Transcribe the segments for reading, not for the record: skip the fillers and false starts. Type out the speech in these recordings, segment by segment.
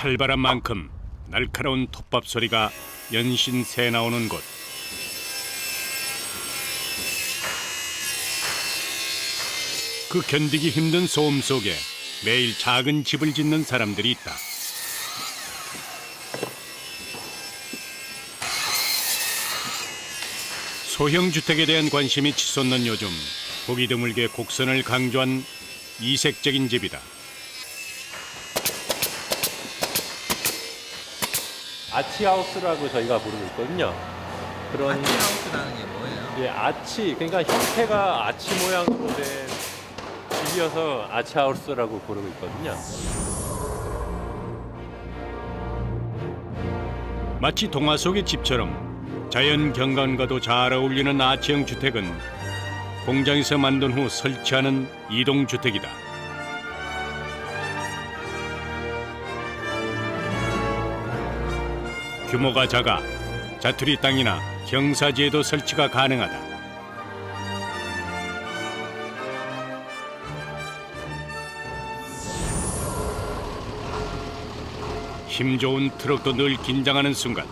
칼바람 만큼 날카로운 톱밥 소리가 연신 새 나오는 곳. 그 견디기 힘든 소음 속에 매일 작은 집을 짓는 사람들이 있다. 소형 주택에 대한 관심이 치솟는 요즘, 보기 드물게 곡선을 강조한 이색적인 집이다. 아치하우스라고 저희가 부르고 있거든요. 그런 아치하우스라는 게 뭐예요? 예, 아치, 그러니까 형태가 아치 모양으로 된 집이어서 아치하우스라고 부르고 있거든요. 마치 동화 속의 집처럼 자연 경관과도 잘 어울리는 아치형 주택은 공장에서 만든 후 설치하는 이동주택이다. 규모가 작아 자투리 땅이나 경사지에도 설치가 가능하다. 힘 좋은 트럭도 늘 긴장하는 순간,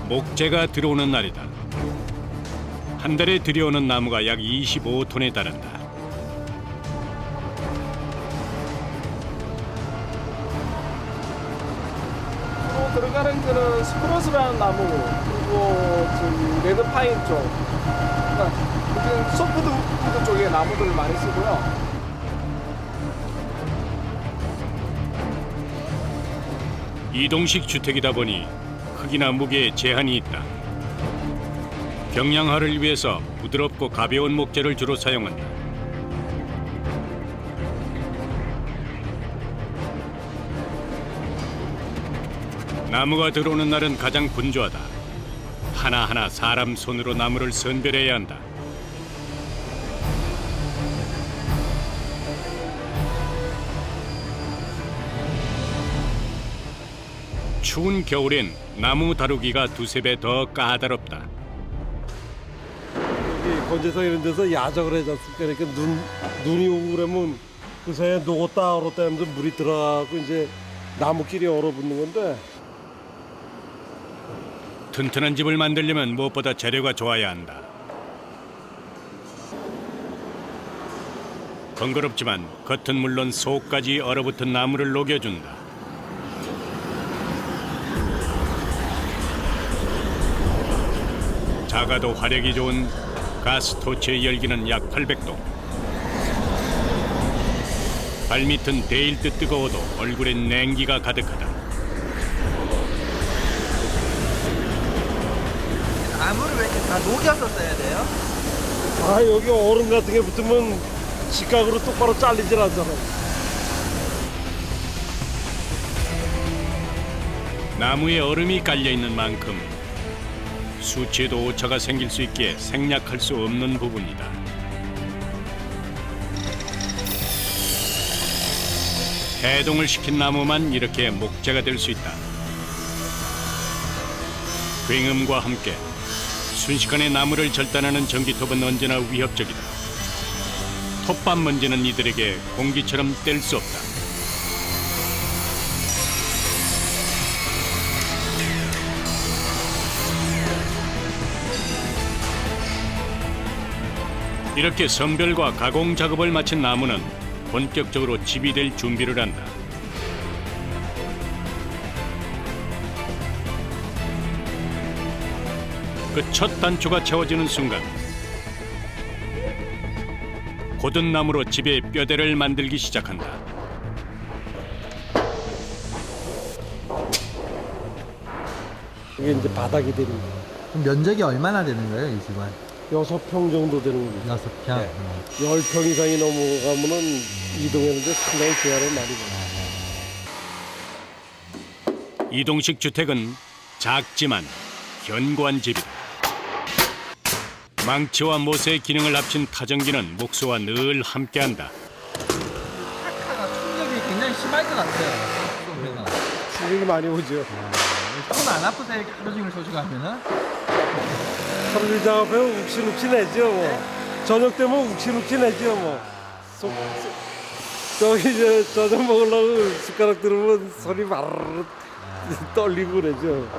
목재가 들어오는 날이다. 한 달에 들여오는 나무가 약 25톤에 달한다. 들어가는 거는 스프로스라는 나무, 그리고 저기 레드파인 쪽, 그러니까 여기는 소프트우드 쪽의 나무들을 많이 쓰고요. 이동식 주택이다 보니 크기나 무게에 제한이 있다. 경량화를 위해서 부드럽고 가벼운 목재를 주로 사용한다. 나무가 들어오는 날은 가장 분주하다. 하나하나 사람 손으로 나무를 선별해야 한다. 추운 겨울엔 나무 다루기가 두세 배 더 까다롭다. 여기 건재성 이런 데서 야적을 해놨을 때 그러니까 눈이 오고 그러면 그 사이에 녹았다 얼었다 하면서 물이 들어가고 이제 나무끼리 얼어붙는 건데, 튼튼한 집을 만들려면 무엇보다 재료가 좋아야 한다. 번거롭지만 겉은 물론 속까지 얼어붙은 나무를 녹여준다. 작아도 화력이 좋은 가스토치의 열기는 약 800도. 발밑은 데일 듯 뜨거워도 얼굴엔 냉기가 가득하다. 나무를 왜 이렇게 다 녹여서 써야 돼요? 아 여기 얼음 같은 게 붙으면 직각으로 똑바로 잘리질 않잖아. 나무에 얼음이 깔려있는 만큼 수치에도 오차가 생길 수 있기에 생략할 수 없는 부분이다. 해동을 시킨 나무만 이렇게 목재가 될 수 있다. 굉음과 함께 순식간에 나무를 절단하는 전기톱은 언제나 위협적이다. 톱밥 먼지는 이들에게 공기처럼 뗄 수 없다. 이렇게 선별과 가공 작업을 마친 나무는 본격적으로 집이 될 준비를 한다. 그 첫 단초가 채워지는 순간, 고든 나무로 집의 뼈대를 만들기 시작한다. 이게 이제 바닥이 되는 거야. 그럼 면적이 얼마나 되는 거예요, 이 집은? 6평 정도 되는 거죠. 6평. 네. 10평 이상이 넘어가면은 이동하는데 상당히 제한을 많이 받아요. 이동식 주택은 작지만 견고한 집이다. 망치와 못의 기능을 합친 타전기는 목수와 늘 함께한다. 타카가 충격이 굉장히 심할 것 같아요. 이동배가. 충격이 많이 오죠. 손 안 아프세요? 이렇게 하루 종일 소식하면은? 하루 종일 작업하면 욱신욱신 해죠 뭐. 저녁 되면 욱신욱신 해죠 뭐. 저기 이제 저녁 먹으려고 숟가락 들으면 손이 마르르 떨리고 그러죠.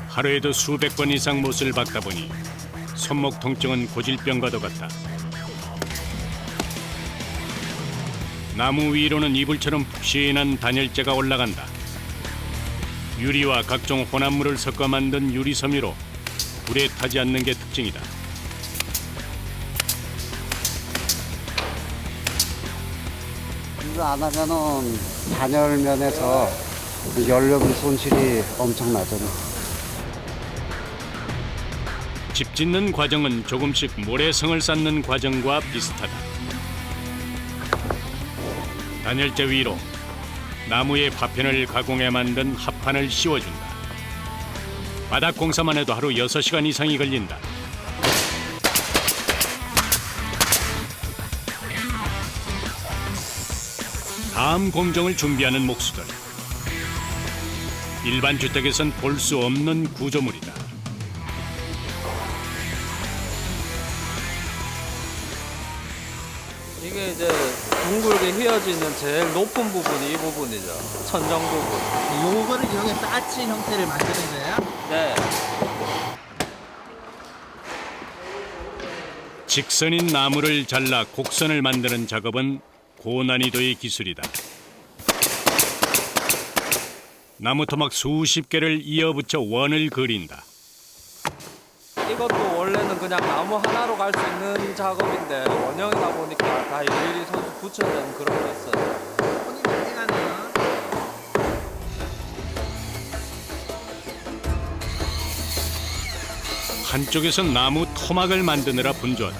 하루에도 수백 번 이상 못을 박다 보니 손목 통증은 고질병과도 같다. 나무 위로는 이불처럼 푹신한 단열재가 올라간다. 유리와 각종 혼합물을 섞어 만든 유리 섬유로 불에 타지 않는 게 특징이다. 이거 안 하면은 단열 면에서 연료비 손실이 엄청나잖아요. 집 짓는 과정은 조금씩 모래성을 쌓는 과정과 비슷하다. 단열재 위로 나무의 파편을 가공해 만든 합판을 씌워준다. 바닥 공사만 해도 하루 6시간 이상이 걸린다. 다음 공정을 준비하는 목수들. 일반 주택에선 볼 수 없는 구조물이다. 이게 이제 둥글게 휘어지는 제일 높은 부분이 이 부분이죠. 천정 부분. 요거를 이용해서 아치 형태를 만드는 거예요? 네. 직선인 나무를 잘라 곡선을 만드는 작업은 고난이도의 기술이다. 나무 토막 수십 개를 이어붙여 원을 그린다. 이것도 원래는 그냥 나무 하나로 갈 수 있는 작업인데 원형이다 보니까 다 일일이 손수 붙여야 되는 그런 게 있어요. 손이 많이 가네요. 한쪽에선 나무 토막을 만드느라 분주하다.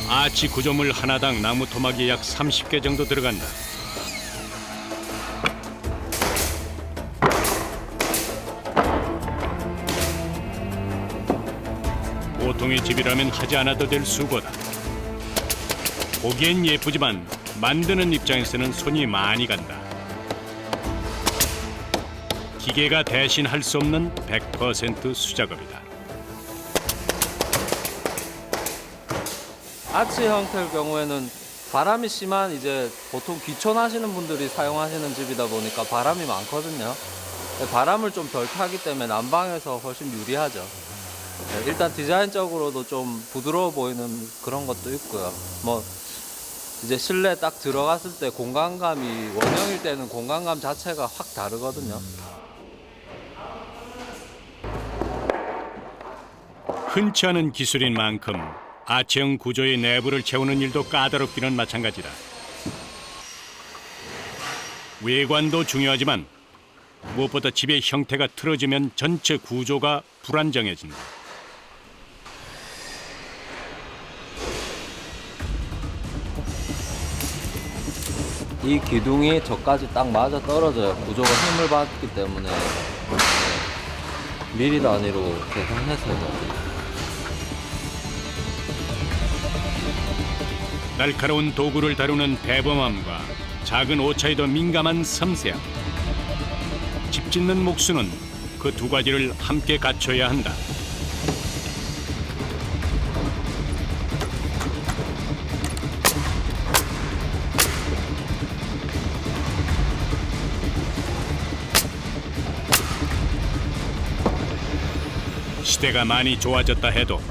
아치 구조물 하나당 나무 토막이 약 30개 정도 들어간다. 보통의 집이라면 하지 않아도 될 수고다. 보기엔 예쁘지만 만드는 입장에서는 손이 많이 간다. 기계가 대신할 수 없는 100% 수작업이다. 아치 형태의 경우에는 바람이 심한 이제 보통 귀촌하시는 분들이 사용하시는 집이다 보니까 바람이 많거든요. 바람을 좀 덜 타기 때문에 난방에서 훨씬 유리하죠. 일단 디자인적으로도 좀 부드러워 보이는 그런 것도 있고요. 뭐 이제 실내 딱 들어갔을 때 공간감이 원형일 때는 공간감 자체가 확 다르거든요. 흔치 않은 기술인 만큼 아치형 구조의 내부를 채우는 일도 까다롭기는 마찬가지다. 외관도 중요하지만 무엇보다 집의 형태가 틀어지면 전체 구조가 불안정해진다. 이 기둥이 저까지 딱 맞아 떨어져요. 구조가 힘을 받기 때문에 미리 단위로 계산해서 해야 돼요. 날카로운 도구를 다루는 대범함과 작은 오차에도 민감한 섬세함. 집 짓는 목수는 그 두 가지를 함께 갖춰야 한다. 시대가 많이 좋아졌다 해도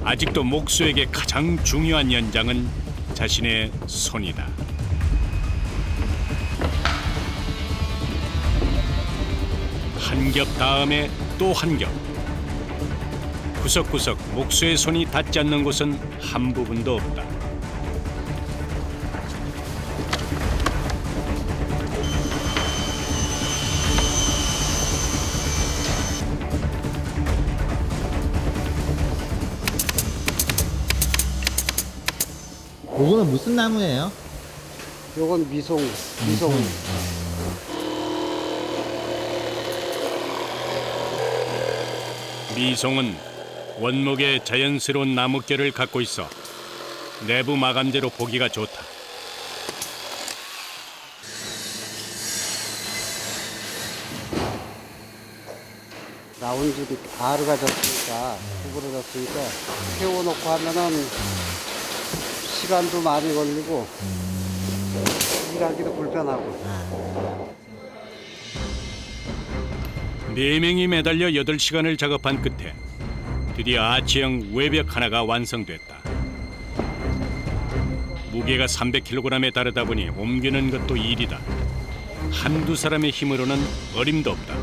아직도 목수에게 가장 중요한 연장은 자신의 손이다. 한 겹 다음에 또 한 겹. 구석구석 목수의 손이 닿지 않는 곳은 한 부분도 없다. 요거는 무슨 나무예요? 요건 미송. 미송은 원목의 자연스러운 나뭇결을 갖고 있어 내부 마감재로 보기가 좋다. 나온 집이 다 르가졌으니까 구부러졌으니까 세워놓고 하면은 시간도 많이 걸리고 일하기도 불편하고. 4명이 매달려 8시간을 작업한 끝에 드디어 아치형 외벽 하나가 완성됐다. 무게가 300kg에 다르다 보니 옮기는 것도 일이다. 한두 사람의 힘으로는 어림도 없다.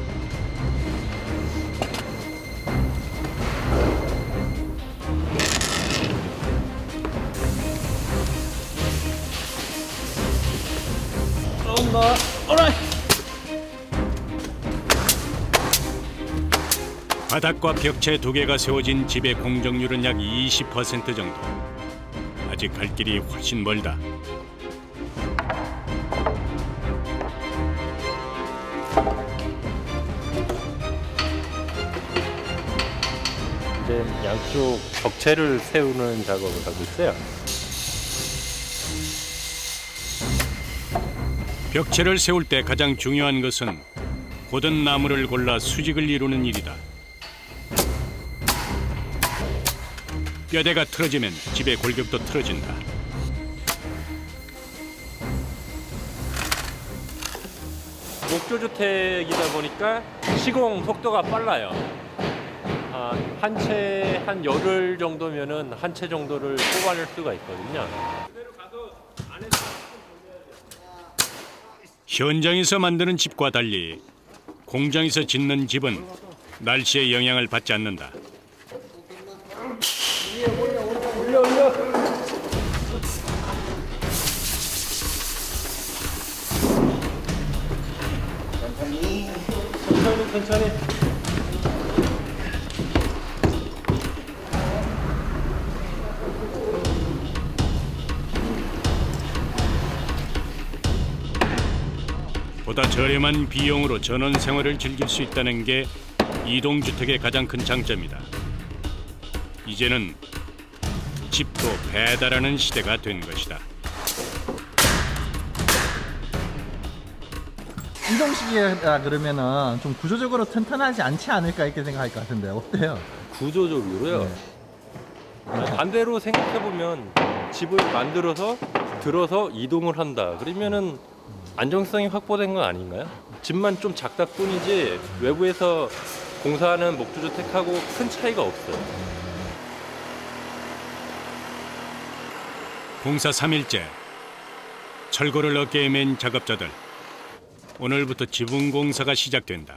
바닥과 벽체 2개가 세워진 집의 공정률은 약 20% 정도. 아직 갈 길이 훨씬 멀다. 이제 양쪽 벽체를 세우는 작업을 하고 있어요. 벽체를 세울 때 가장 중요한 것은 곧은 나무를 골라 수직을 이루는 일이다. 뼈대가 틀어지면 집의 골격도 틀어진다. 목조주택이다 보니까 시공 속도가 빨라요. 한 채 한 열흘 정도면은 한 채 정도를 뽑아낼 수가 있거든요. 현장에서 만드는 집과 달리 공장에서 짓는 집은 날씨의 영향을 받지 않는다. 천천히. 보다 저렴한 비용으로 전원 생활을 즐길 수 있다는 게 이동주택의 가장 큰 장점이다. 이제는 집도 배달하는 시대가 된 것이다. 이동식이라 그러면은 좀 구조적으로 튼튼하지 않지 않을까 이렇게 생각할 것 같은데 어때요? 구조적으로요. 반대로 생각해 보면 집을 만들어서 들어서 이동을 한다. 그러면은 안정성이 확보된 건 아닌가요? 집만 좀 작다 뿐이지 외부에서 공사하는 목조주택하고 큰 차이가 없어요. 공사 3일째. 철골을 어깨에 맨 작업자들. 오늘부터 지붕 공사가 시작된다.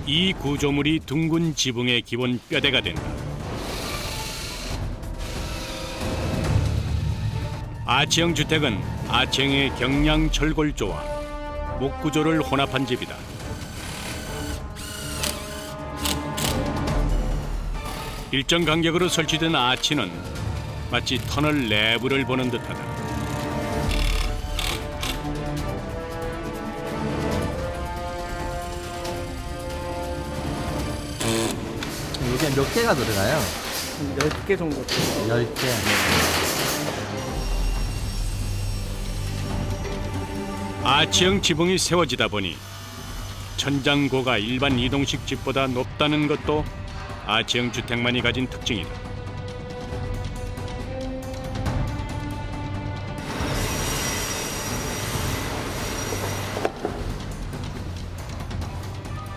이 구조물이 둥근 지붕의 기본 뼈대가 된다. 아치형 주택은 아치형의 경량 철골조와 목구조를 혼합한 집이다. 일정 간격으로 설치된 아치는 마치 터널 내부를 보는 듯하다. 이게 몇 개가 들어가요? 10개 정도. 10개. 아치형 지붕이 세워지다 보니 천장고가 일반 이동식 집보다 높다는 것도 아치형 주택만이 가진 특징이다.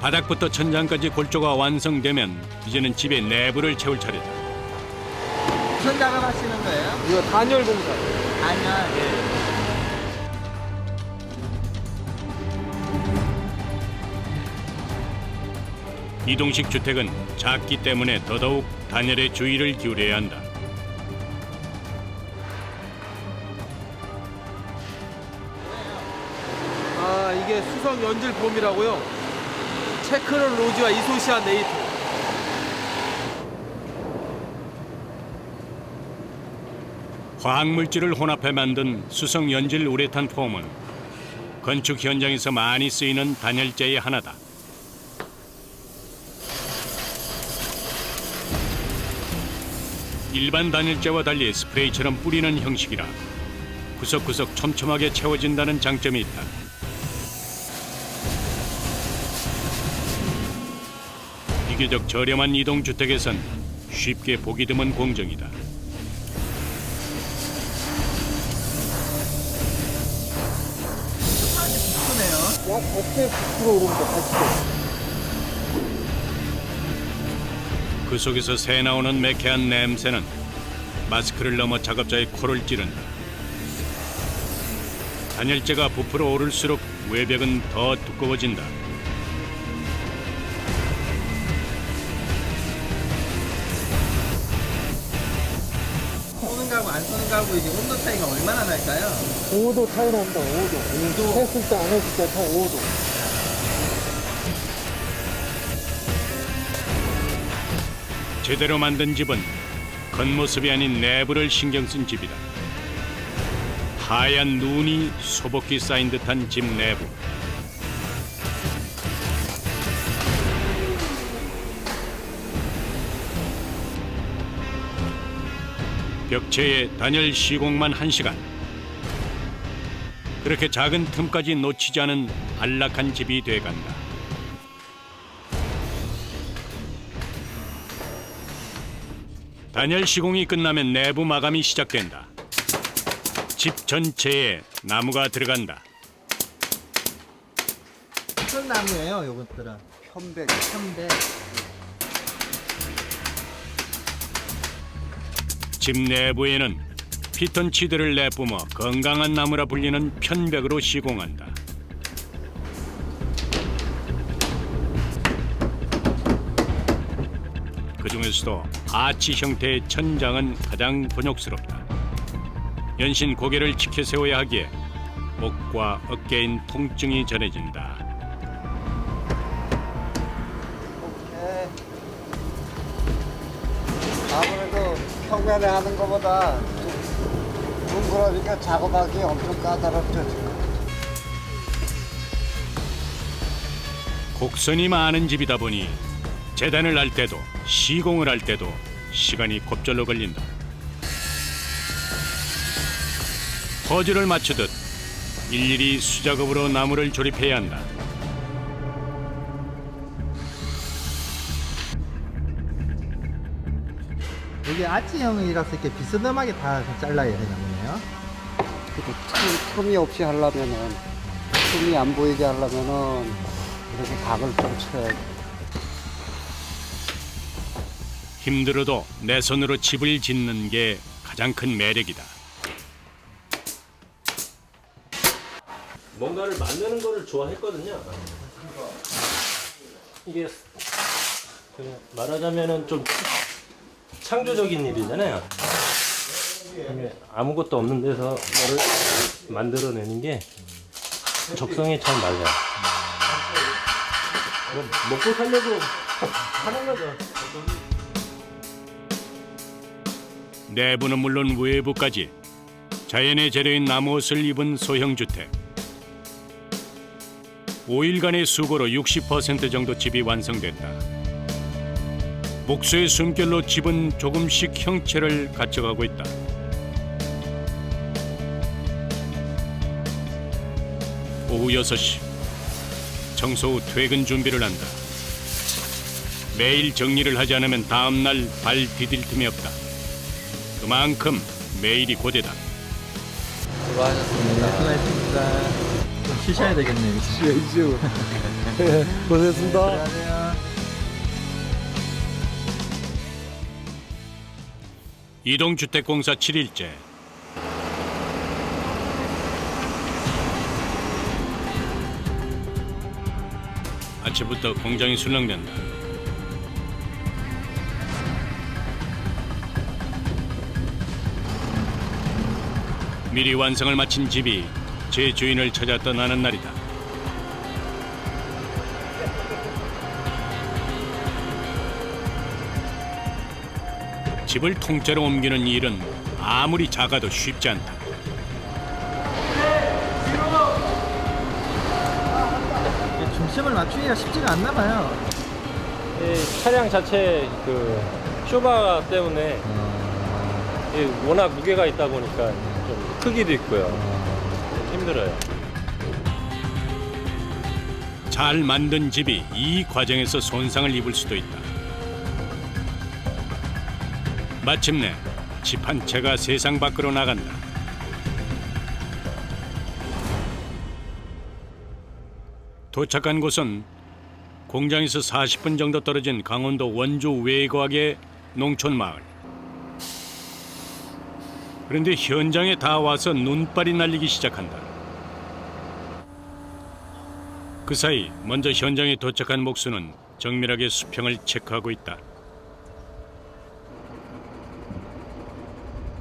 바닥부터 천장까지 골조가 완성되면 이제는 집의 내부를 채울 차례다. 무슨 작업하시는 거예요? 이거 단열 공사. 아니요. 이동식 주택은 작기 때문에 더더욱 단열에 주의를 기울여야 한다. 이게 수성 연질 폼이라고요. 체크롤 로지와 이소시아 네이트. 화학물질을 혼합해 만든 수성 연질 우레탄 폼은 건축 현장에서 많이 쓰이는 단열재의 하나다. 일반 단열재와 달리 스프레이처럼 뿌리는 형식이라 구석구석 촘촘하게 채워진다는 장점이 있다. 비교적 저렴한 이동주택에선 쉽게 보기 드문 공정이다. 약 100대 100% 오릅니다. 100대. 그 속에서 새 나오는 매캐한 냄새는 마스크를 넘어 작업자의 코를 찌른다. 단열재가 부풀어 오를수록 외벽은 더 두꺼워진다. 쏘는 가구 안 쏘는 가구 이게 온도 차이가 얼마나 날까요? 5도 차이 납니다. 5도. 했을 때 안 했을 때 다 5도. 제대로 만든 집은 겉모습이 아닌 내부를 신경 쓴 집이다. 하얀 눈이 소복기 쌓인 듯한 집 내부. 벽체에 단열 시공만 1시간. 그렇게 작은 틈까지 놓치지 않은 안락한 집이 돼간다. 단열 시공이 끝나면 내부 마감이 시작된다. 집 전체에 나무가 들어간다. 무슨 나무예요, 요것들은? 편백. 편백. 집 내부에는 피톤치드를 내뿜어 건강한 나무라 불리는 편백으로 시공한다. 그 중에서도 아치 형태의 천장은 가장 곤욕스럽다. 연신 고개를 치켜 세워야 하기에 목과 어깨인 통증이 전해진다. 오케이. 아무래도 평면에 하는 것보다 좀 둥그러니까 작업하기 엄청 까다롭죠, 지금. 곡선이 많은 집이다 보니 재단을 할 때도 시공을 할 때도 시간이 곱절로 걸린다. 퍼즐을 맞추듯 일일이 수작업으로 나무를 조립해야 한다. 이게 아치형이라서 이렇게 비스듬하게 다 잘라야 되나 보네요. 그리고 틈이 없이 하려면은, 틈이 안 보이게 하려면은, 이렇게 각을 좀 쳐야 돼. 힘들어도 내 손으로 집을 짓는 게 가장 큰 매력이다. 뭔가를 만드는 거를 좋아했거든요. 이게 그냥 말하자면은 좀 창조적인 일이잖아요. 이게 아무것도 없는 데서 뭐를 만들어내는 게 적성에 잘 맞아요. 뭐 먹고 살려고 하는 거죠. 내부는 물론 외부까지 자연의 재료인 나무옷을 입은 소형주택. 5일간의 수고로 60% 정도 집이 완성됐다. 목수의 숨결로 집은 조금씩 형체를 갖춰가고 있다. 오후 6시. 청소 후 퇴근 준비를 한다. 매일 정리를 하지 않으면 다음 날 발 디딜 틈이 없다. 그만큼 매일이 고되다. 수고하셨습니다. 수고하셨습니다. 좀 쉬셔야 되겠네요. 쉬어야죠. 고생했습니다. 안녕하세요. 이동주택공사 7일째. 아침부터 공장이 술렁댄다. 미리 완성을 마친 집이 제 주인을 찾아 떠나는 날이다. 집을 통째로 옮기는 일은 아무리 작아도 쉽지 않다. 중심을 맞추기가 쉽지가 않나 봐요. 이 차량 자체 그 쇼바 때문에 이 워낙 무게가 있다 보니까 좀 크기도 있고요. 힘들어요. 잘 만든 집이 이 과정에서 손상을 입을 수도 있다. 마침내 집 한 채가 세상 밖으로 나간다. 도착한 곳은 공장에서 40분 정도 떨어진 강원도 원주 외곽의 농촌 마을. 그런데 현장에 다 와서 눈발이 날리기 시작한다. 그 사이 먼저 현장에 도착한 목수는 정밀하게 수평을 체크하고 있다.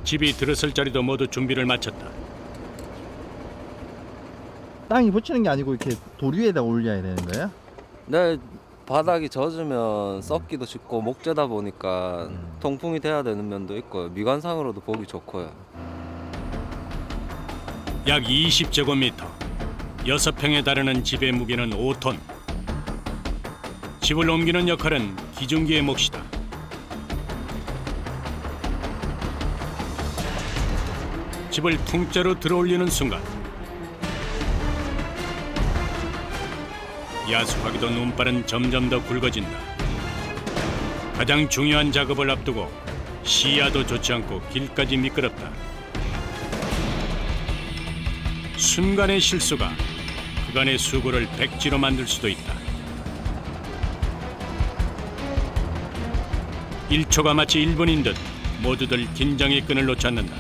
집이 들어설 자리도 모두 준비를 마쳤다. 땅이 붙이는 게 아니고 이렇게 돌 위에다 올려야 되는 거예요? 네, 바닥이 젖으면 썩기도 쉽고 목재다 보니까 통풍이 돼야 되는 면도 있고요. 미관상으로도 보기 좋고요. 약 20제곱미터, 6평에 달하는 집의 무게는 5톤. 집을 옮기는 역할은 기중기의 몫이다. 집을 통째로 들어올리는 순간 야숙하기도 눈발은 점점 더 굵어진다. 가장 중요한 작업을 앞두고 시야도 좋지 않고 길까지 미끄럽다. 순간의 실수가 그간의 수고를 백지로 만들 수도 있다. 1초가 마치 1분인 듯 모두들 긴장의 끈을 놓지 않는다.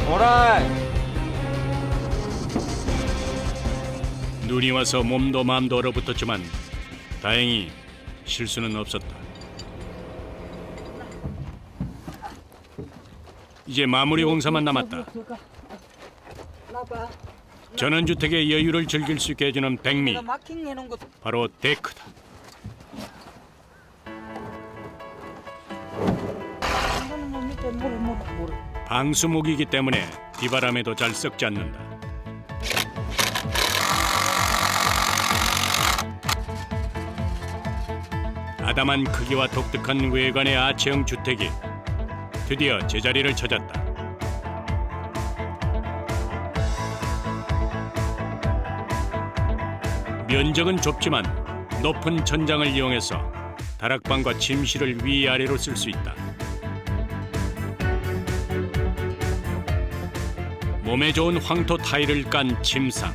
오라이! 눈이 와서 몸도 마음도 얼어붙었지만 다행히 실수는 없었다. 이제 마무리 공사만 남았다. 전원주택의 여유를 즐길 수 있게 해주는 백미, 바로 데크다. 방수목이기 때문에 비바람에도 잘 썩지 않는다. 아담한 크기와 독특한 외관의 아체형 주택이 드디어 제자리를 찾았다. 면적은 좁지만 높은 천장을 이용해서 다락방과 침실을 위아래로 쓸 수 있다. 몸에 좋은 황토 타일을 깐 침상,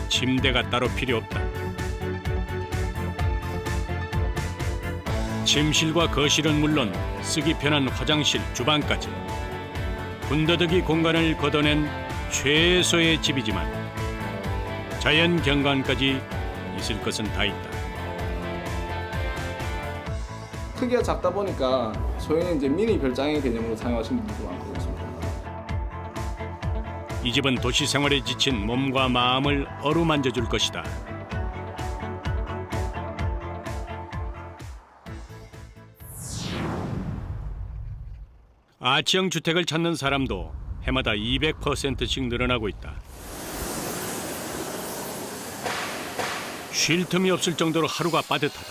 침대가 따로 필요 없다. 침실과 거실은 물론 쓰기 편한 화장실, 주방까지 군더더기 공간을 걷어낸 최소의 집이지만 자연 경관까지 있을 것은 다 있다. 크기가 작다 보니까 저희는 이제 미니 별장의 개념으로 사용하시는 분들도 많고 그렇습니다. 이 집은 도시 생활에 지친 몸과 마음을 어루만져 줄 것이다. 아치형 주택을 찾는 사람도 해마다 200%씩 늘어나고 있다. 쉴 틈이 없을 정도로 하루가 빠듯하다.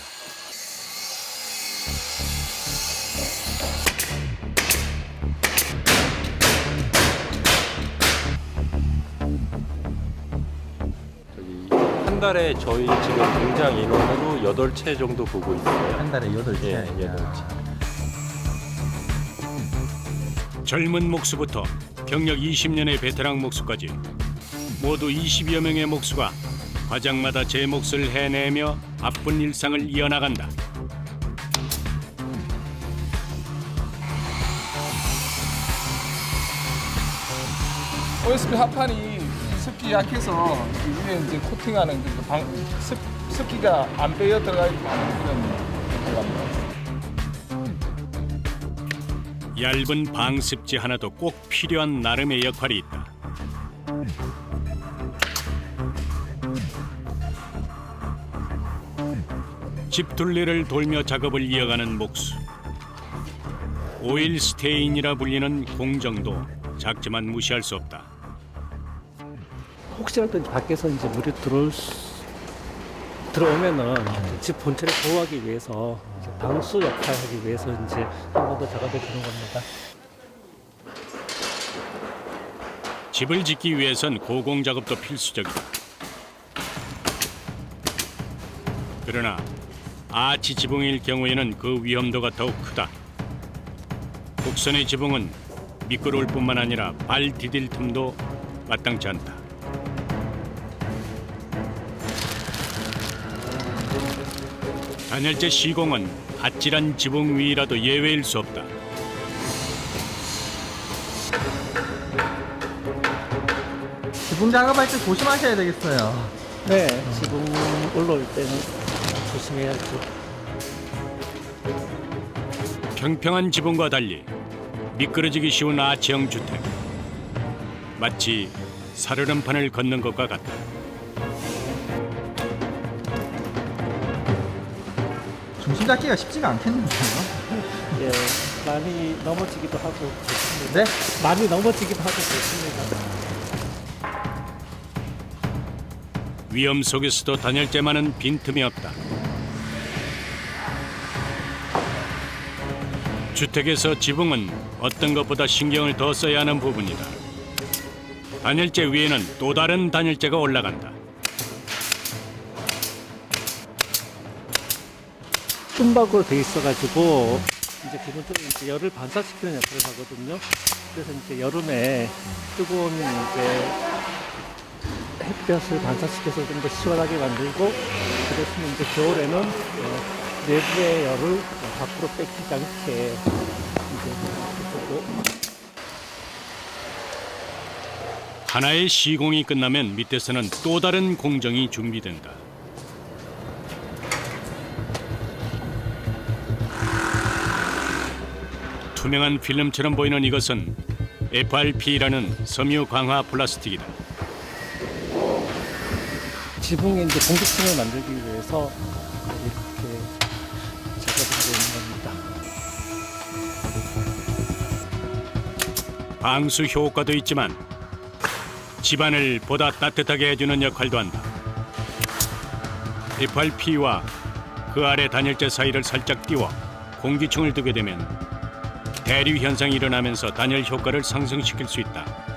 한 달에 저희 지금 공장 인원으로 8채 정도 보고 있어요. 한 달에 8채. 예, 8채. 젊은 목수부터 경력 20년의 베테랑 목수까지 모두 20여 명의 목수가 과장마다 제 몫을 해내며 바쁜 일상을 이어나간다. OSB 합판이 습기 약해서 그 위에 이제 코팅하는 습기가 안 빼여 들어가 있고 하는 그런 들어갑니다. 얇은 방습지 하나도 꼭 필요한 나름의 역할이 있다. 집 둘레를 돌며 작업을 이어가는 목수. 오일 스테인이라 불리는 공정도 작지만 무시할 수 없다. 혹시라도 밖에서 이제 물이 들어오면은 집 본체를 보호하기 위해서 이제 방수 역할을 하기 위해서 이제 한 번 더 작업해 주는 겁니다. 집을 짓기 위해선 고공 작업도 필수적이다. 그러나 아치 지붕일 경우에는 그 위험도가 더욱 크다. 곡선의 지붕은 미끄러울 뿐만 아니라 발 디딜 틈도 마땅치 않다. 단열재 시공은 아찔한 지붕 위라도 예외일 수 없다. 지붕 작업할 때 조심하셔야 되겠어요. 네, 지붕 올라올 때는 조심해야죠. 평평한 지붕과 달리 미끄러지기 쉬운 아치형 주택. 마치 살얼음판을 걷는 것과 같다. 중심 잡기가 쉽지가 않겠는데요. 예, 많이 넘어지기도 하고 그렇습니다. 네? 많이 넘어지기도 하고 그렇습니다. 위험 속에서도 단열재만은 빈틈이 없다. 주택에서 지붕은 어떤 것보다 신경을 더 써야 하는 부분이다. 단열재 위에는 또 다른 단열재가 올라간다. tum박으로 돼 있어가지고 이제 기본적으로 이제 열을 반사시키는 역할을 하거든요. 그래서 이제 여름에 뜨거운 이제 햇볕을 반사시켜서 좀 더 시원하게 만들고, 그 대신에 이제 겨울에는 내부의 열을 밖으로 뺏기지 않게 이제 해주고. 하나의 시공이 끝나면 밑에서는 또 다른 공정이 준비된다. 투명한 필름처럼 보이는 이것은 FRP라는 섬유 강화 플라스틱이다. 지붕에 이제 공기층을 만들기 위해서 이렇게 작업이 되는 겁니다. 방수 효과도 있지만 집안을 보다 따뜻하게 해주는 역할도 한다. FRP와 그 아래 단열재 사이를 살짝 띄워 공기층을 두게 되면 대류 현상이 일어나면서 단열 효과를 상승시킬 수 있다.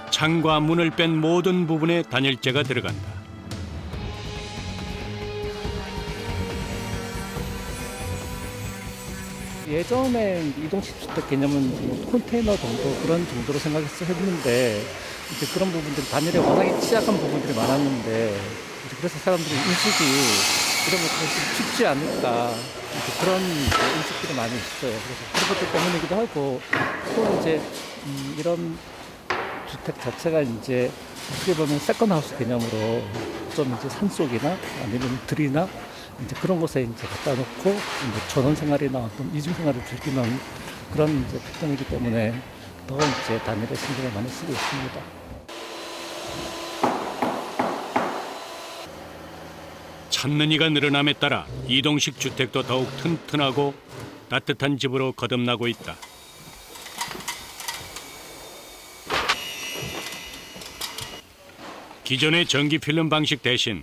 창과 문을 뺀 모든 부분에 단열재가 들어간다. 예전에 이동식 주택 개념은 뭐 컨테이너 정도 그런 정도로 생각해서 했는데, 이제 그런 부분들이 단열에 워낙에 취약한 부분들이 많았는데, 이제 그래서 사람들이 인식이 이런 것들이 좀 쉽지 않을까, 이제 그런 인식들이 많이 있어요. 그래서 그런 것들 때문이기도 하고, 또 이제 이런 주택 자체가 이제 어떻게 보면 세컨하우스 개념으로 좀 이제 산속이나 아니면 들이나 이제 그런 곳에 이제 갖다 놓고 이제 전원 생활이나 어떤 이중 생활을 즐기는 그런 이제 패턴이기 때문에 더 이제 단열에 신경을 많이 쓰고 있습니다. 찾는 이가 늘어남에 따라 이동식 주택도 더욱 튼튼하고 따뜻한 집으로 거듭나고 있다. 기존의 전기 필름 방식 대신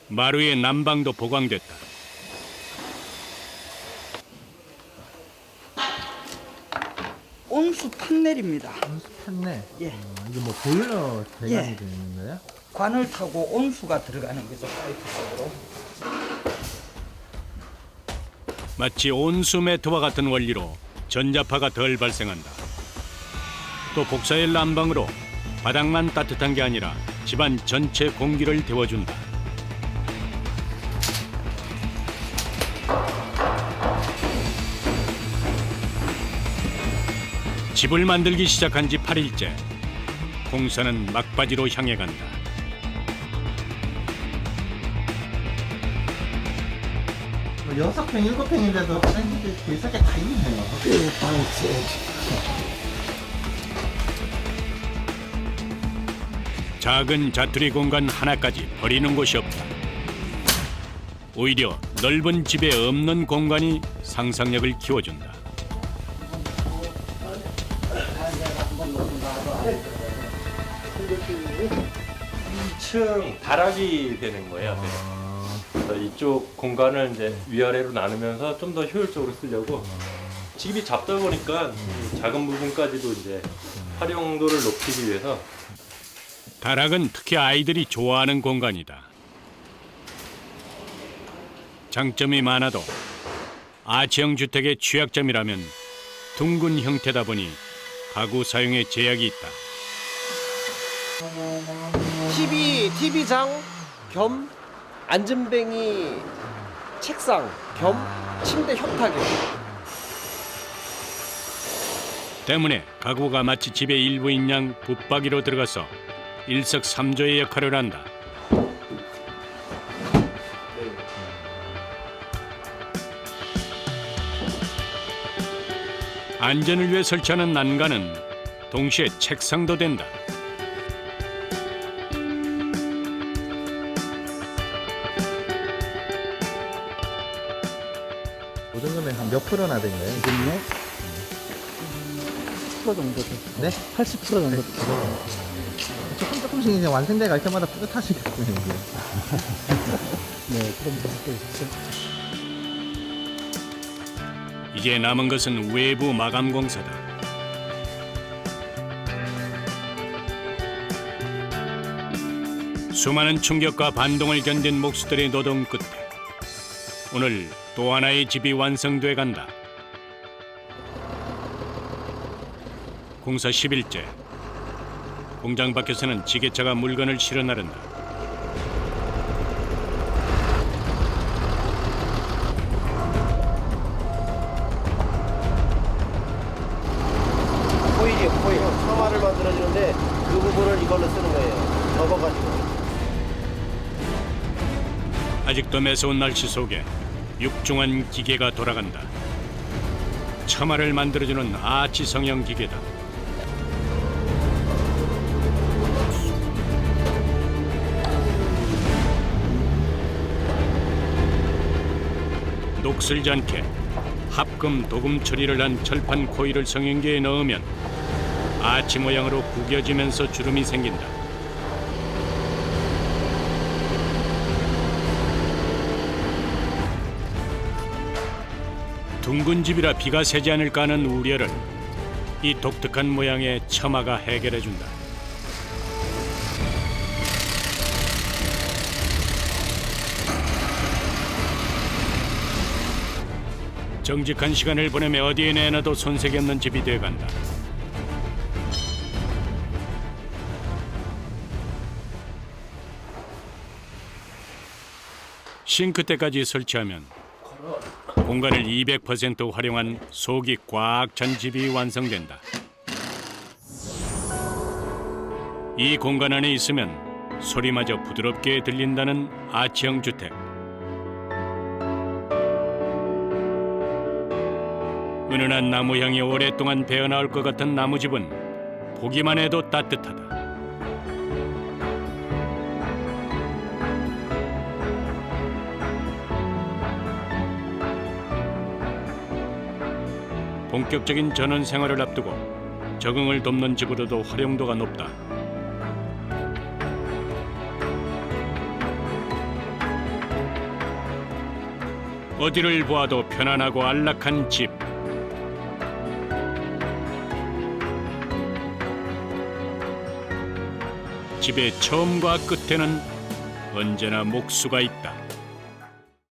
마루의 난방도 보강됐다. 온수 판넬입니다. 판넬. 예. 이게 뭐 보일러 대관이 예. 되는 거예요? 관을 타고 온수가 들어가는 거죠, 파이프로. 마치 온수 매트와 같은 원리로 전자파가 덜 발생한다. 또 복사열 난방으로 바닥만 따뜻한 게 아니라 집안 전체 공기를 데워준다. 집을 만들기 시작한 지 8일째. 공사는 막바지로 향해 간다. 뭐 6평, 7평인데도 화장실이 계속 다 있네요. 작은 자투리 공간 하나까지 버리는 곳이 없다. 오히려 넓은 집에 없는 공간이 상상력을 키워준다. 다락이 되는 거예요. 네. 그래서 이쪽 공간을 이제 위아래로 나누면서 좀 더 효율적으로 쓰려고 집이 잡다 보니까 작은 부분까지도 이제 활용도를 높이기 위해서 다락은 특히 아이들이 좋아하는 공간이다. 장점이 많아도 아치형 주택의 취약점이라면 둥근 형태다 보니 가구 사용에 제약이 있다. TV장 겸 앉은뱅이 책상 겸 침대 협탁이에요. 때문에 가구가 마치 집의 일부인 양 붙박이로 들어가서 일석삼조의 역할을 한다. 안전을 위해 설치하는 난간은 동시에 책상도 된다. 이 정도면 한 몇 프로나 된 거예요? 지금요? 80% 정도 됐어요. 네? 80% 정도 됐어요. 조금씩 이제 완성돼 갈 때마다 뿌듯하시겠군요, 이제. 네, 그런 모습도 있죠. 이제 남은 것은 외부 마감 공사다. 수많은 충격과 반동을 견딘 목수들의 노동 끝에 오늘 또 하나의 집이 완성돼 간다. 공사 10일째. 공장 밖에서는 지게차가 물건을 실어 나른다. 코일이에요, 코일. 처마를 만들어주는데 그 부분을 이걸로 쓰는 거예요. 접어가지고. 아직도 매서운 날씨 속에 육중한 기계가 돌아간다. 처마를 만들어주는 아치 성형 기계다. 녹슬지 않게 합금 도금 처리를 한 철판 코일을 성형기에 넣으면 아치 모양으로 구겨지면서 주름이 생긴다. 둥근 집이라 비가 새지 않을까 하는 우려를 이 독특한 모양의 처마가 해결해준다. 정직한 시간을 보내며 어디에 내놔도 손색이 없는 집이 되어간다. 싱크대까지 설치하면 공간을 200% 활용한 속이 꽉 찬 집이 완성된다. 이 공간 안에 있으면 소리마저 부드럽게 들린다는 아치형 주택. 은은한 나무 향이 오랫동안 배어나올 것 같은 나무집은 보기만 해도 따뜻하다. 본격적인 전원 생활을 앞두고 적응을 돕는 집으로도 활용도가 높다. 어디를 보아도 편안하고 안락한 집. 집의 처음과 끝에는 언제나 목수가 있다.